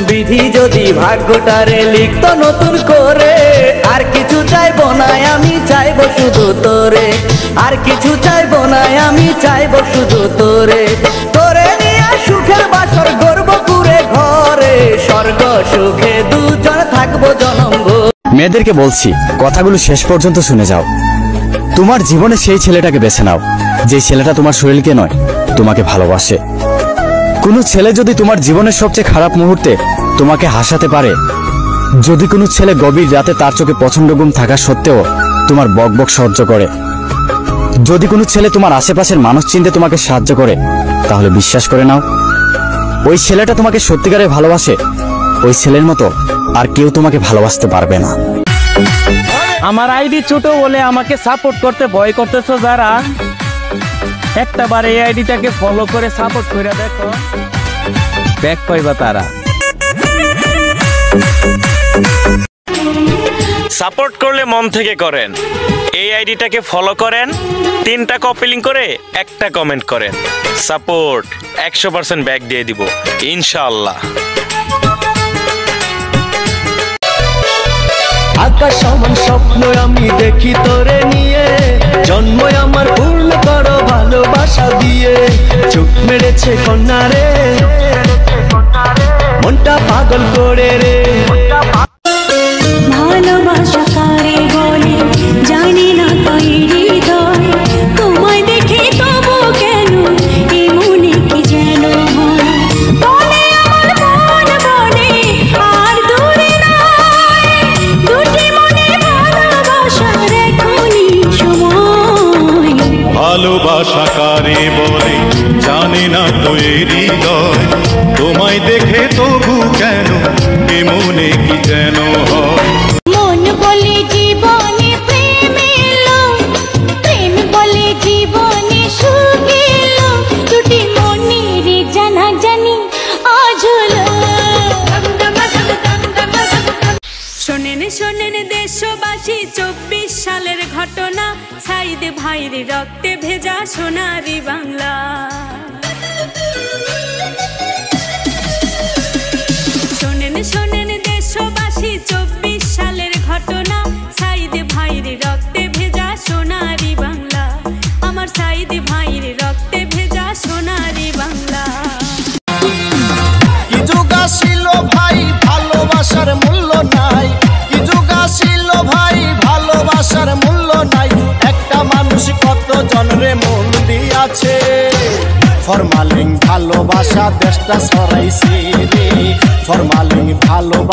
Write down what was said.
বিধি যদি ভাগ্যটারে লিখতো নতুন করে, আর কিছু চাইবো না আমি চাইবো শুধু তোরে, আর কিছু চাইবো না আমি চাইবো শুধু তোরে। তোরে নিয়ে সুখের বাসর গর্ব করে ঘরে, স্বর্গ সুখে দুজন থাকবো জনমভর। মেয়েদেরকে বলছি কথাগুলো শেষ পর্যন্ত শুনে যাও। তোমার জীবনে সেই ছেলেটাকে বেছে নাও যে ছেলেটা তোমার শরীরকে নয় তোমাকে ভালোবাসে। কোনো ছেলে যদি তোমার জীবনের সবচেয়ে খারাপ মুহূর্তে তোমাকে হাসাতে পারে, যদি কোনো ছেলে গভীর রাতে তার চোখে প্রচন্ড ঘুম থাকা সত্ত্বেও তোমার বকবক সহ্য করে, যদি কোনো ছেলে তোমার আশেপাশের মানুষ চিনতে তোমাকে সাহায্য করে, তাহলে বিশ্বাস করে নাও ওই ছেলেটা তোমাকে সত্যিকারে ভালোবাসে। ওই ছেলের মতো আর কেউ তোমাকে ভালোবাসতে পারবে না। আমার আইডি ছোট বলে আমাকে সাপোর্ট করতে ভয় করতেছো যারা, একটা বার এই আইডিটাকে ফলো করে সাপোর্ট করে দেখো, ব্যাক পাইবা তারা। সাপোর্ট করলে মন থেকে করেন, এই আইডিটাকে ফলো করেন, 3টা কপি লিংক করে একটা কমেন্ট করেন। সাপোর্ট 100% ব্যাক দিয়ে দিব ইনশাআল্লাহ। আকাশ সমান স্বপ্ন আমি দেখি তোরে নিয়ে, জন্ম আমার পূর্ণ করো ভালোবাসা দিয়ে। চোখ মেরেছে কন্যা রে, মনটা পাগল করে রে। ভালোবাসা কারে বলে জানি না তাই হৃদয়, তোমায় দেখে তবু কেন এমনি কি যেন হয়। বলে আমার মন বলে আর দূরে নয়, দুটি মনে ভালোবাসার এখনই সময়। ভালোবাসা কারে বলে জানি না তো হৃদয়, তোমায় দেখে তবু কেন এমনে কি যেন হয়। মন বলে জীবনে প্রেম এলো, প্রেম বলে জীবনে সুখ এলো, দুটি মনের জানা জানি আজ হলো। শোনেন শোনেন দেশবাসী, 24 সালের ঘটনা, সাইদ ভাইয়ের রক্তে ভেজা সোনারি বাংলা। শোনেন শোনেন দেশবাসী, 24 সালের ঘটনা, সাইদ ভাইয়ের রক্তে ভেজা সোনারি বাংলা, আমার সাইদ ভাইয়ের রক্তে ভেজা সোনারি বাংলা। কি যুগ আসিল ভাই ভালোবাসার মূল্য নাই, কি যুগ আসিল ভাই ভালোবাসার মূল্য নাই। একটা মানুষ কত জনরে মন দিয়াছে, ফরমালিন ভালোবাসা দেশটা সরাইছে রে, ফরমালিন ভালোবাসা